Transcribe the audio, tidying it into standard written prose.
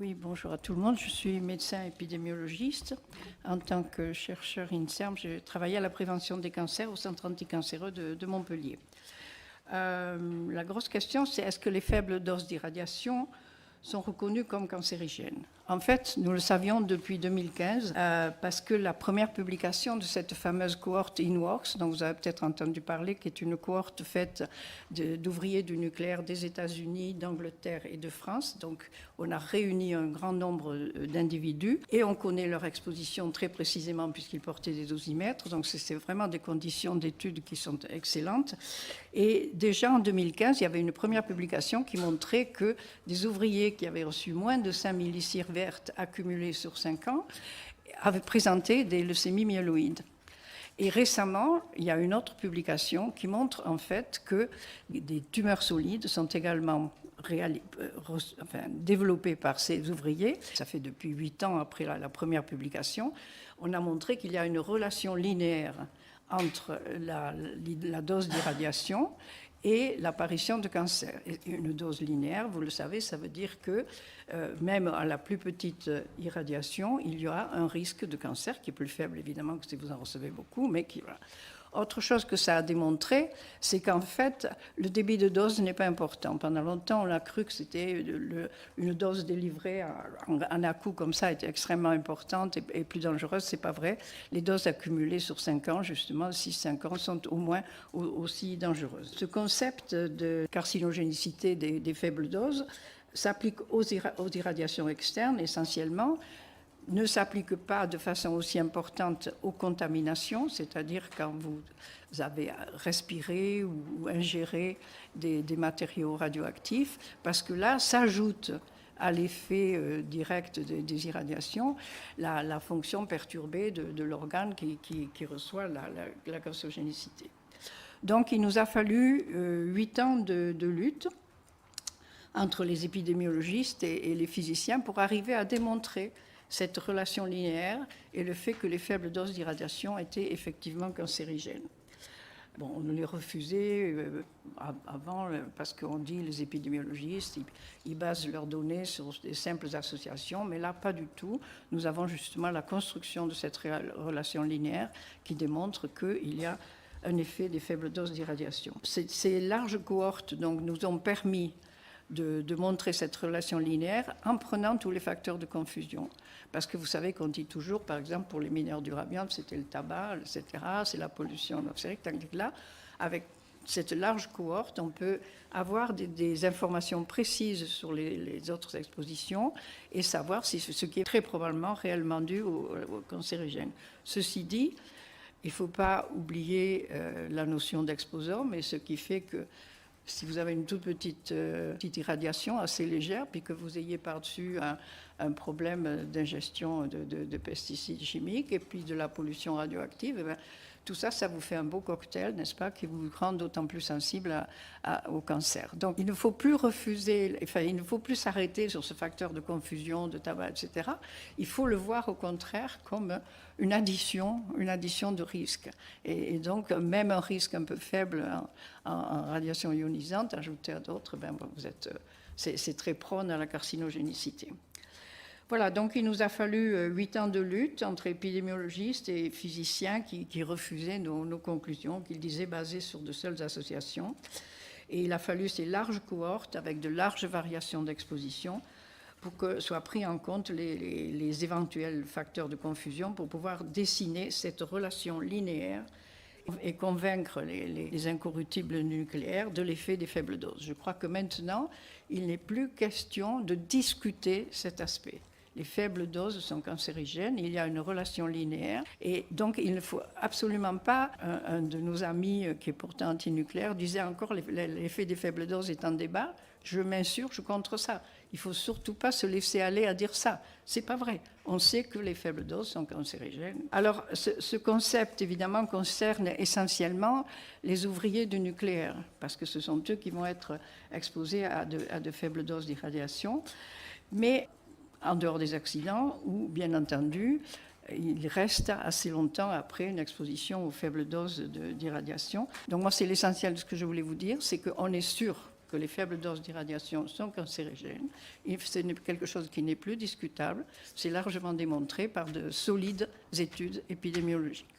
Oui, bonjour à tout le monde. Je suis médecin épidémiologiste. En tant que chercheur INSERM, j'ai travaillé à la prévention des cancers au Centre anticancéreux de Montpellier. La grosse question, c'est est-ce que les faibles doses d'irradiation sont reconnues comme cancérigènes? En fait, nous le savions depuis 2015 parce que la première publication de cette fameuse cohorte INWORKS, dont vous avez peut-être entendu parler, qui est une cohorte faite d'ouvriers du nucléaire des États-Unis, d'Angleterre et de France. Donc, on a réuni un grand nombre d'individus et on connaît leur exposition très précisément puisqu'ils portaient des dosimètres. Donc, c'est vraiment des conditions d'études qui sont excellentes. Et déjà en 2015, il y avait une première publication qui montrait que des ouvriers qui avaient reçu moins de 5 millicires vertes accumulées sur 5 ans avaient présenté des leucémies myéloïdes. Et récemment, il y a une autre publication qui montre en fait que des tumeurs solides sont également développées par ces ouvriers. Ça fait depuis 8 ans après la première publication. On a montré qu'il y a une relation linéaire entre la dose d'irradiation et l'apparition de cancer. Et une dose linéaire, vous le savez, ça veut dire que même à la plus petite irradiation, il y aura un risque de cancer qui est plus faible évidemment que si vous en recevez beaucoup, mais qui voilà. Autre chose que ça a démontré, c'est qu'en fait, le débit de dose n'est pas important. Pendant longtemps, on a cru que c'était une dose délivrée en à-coup comme ça était extrêmement importante et plus dangereuse. C'est pas vrai. Les doses accumulées sur 5 ans, justement, 6-5 ans, sont au moins aussi dangereuses. Ce concept de carcinogénicité des faibles doses s'applique aux irradiations externes essentiellement, ne s'applique pas de façon aussi importante aux contaminations, c'est-à-dire quand vous avez respiré ou ingéré des matériaux radioactifs, parce que là s'ajoute à l'effet direct des irradiations la fonction perturbée de l'organe qui reçoit la cancérogénicité. Donc il nous a fallu 8 ans de lutte entre les épidémiologistes et les physiciens pour arriver à démontrer cette relation linéaire et le fait que les faibles doses d'irradiation étaient effectivement cancérigènes. Bon, on les refusait avant parce qu'on dit les épidémiologistes, ils basent leurs données sur des simples associations, mais là, pas du tout. Nous avons justement la construction de cette relation linéaire qui démontre qu'il y a un effet des faibles doses d'irradiation. Ces larges cohortes donc, nous ont permis de montrer cette relation linéaire en prenant tous les facteurs de confusion. Parce que vous savez qu'on dit toujours, par exemple, pour les mineurs d'uranium, c'était le tabac, etc., c'est la pollution atmosphérique, tandis que là, avec cette large cohorte, on peut avoir des informations précises sur les autres expositions et savoir si ce qui est très probablement réellement dû au cancérigène. Ceci dit, il ne faut pas oublier la notion d'exposome et ce qui fait que si vous avez une toute petite irradiation assez légère, puis que vous ayez par-dessus un problème d'ingestion de pesticides chimiques et puis de la pollution radioactive, eh bien, tout ça, ça vous fait un beau cocktail, n'est-ce pas, qui vous rend d'autant plus sensible au cancer. Donc, il ne faut plus refuser, enfin, il ne faut plus s'arrêter sur ce facteur de confusion, de tabac, etc. Il faut le voir au contraire comme une addition de risques. Et donc, même un risque un peu faible en radiation ionisante, ajouté à d'autres, ben, c'est très prône à la carcinogénicité. Voilà, donc il nous a fallu 8 ans de lutte entre épidémiologistes et physiciens qui refusaient nos conclusions, qu'ils disaient basées sur de seules associations. Et il a fallu ces larges cohortes avec de larges variations d'exposition pour que soient pris en compte les éventuels facteurs de confusion pour pouvoir dessiner cette relation linéaire et convaincre les incorruptibles nucléaires de l'effet des faibles doses. Je crois que maintenant, il n'est plus question de discuter cet aspect. Les faibles doses sont cancérigènes, il y a une relation linéaire et donc il ne faut absolument pas, un de nos amis qui est pourtant antinucléaire disait encore l'effet des faibles doses est en débat, je m'insurge contre ça. Il ne faut surtout pas se laisser aller à dire ça. Ce n'est pas vrai. On sait que les faibles doses sont cancérigènes. Alors, ce concept, évidemment, concerne essentiellement les ouvriers du nucléaire, parce que ce sont eux qui vont être exposés à de faibles doses d'irradiation. Mais en dehors des accidents, où, bien entendu, il reste assez longtemps après une exposition aux faibles doses d'irradiation. Donc moi, c'est l'essentiel de ce que je voulais vous dire, c'est qu'on est sûr que les faibles doses d'irradiation sont cancérigènes. Et c'est quelque chose qui n'est plus discutable. C'est largement démontré par de solides études épidémiologiques.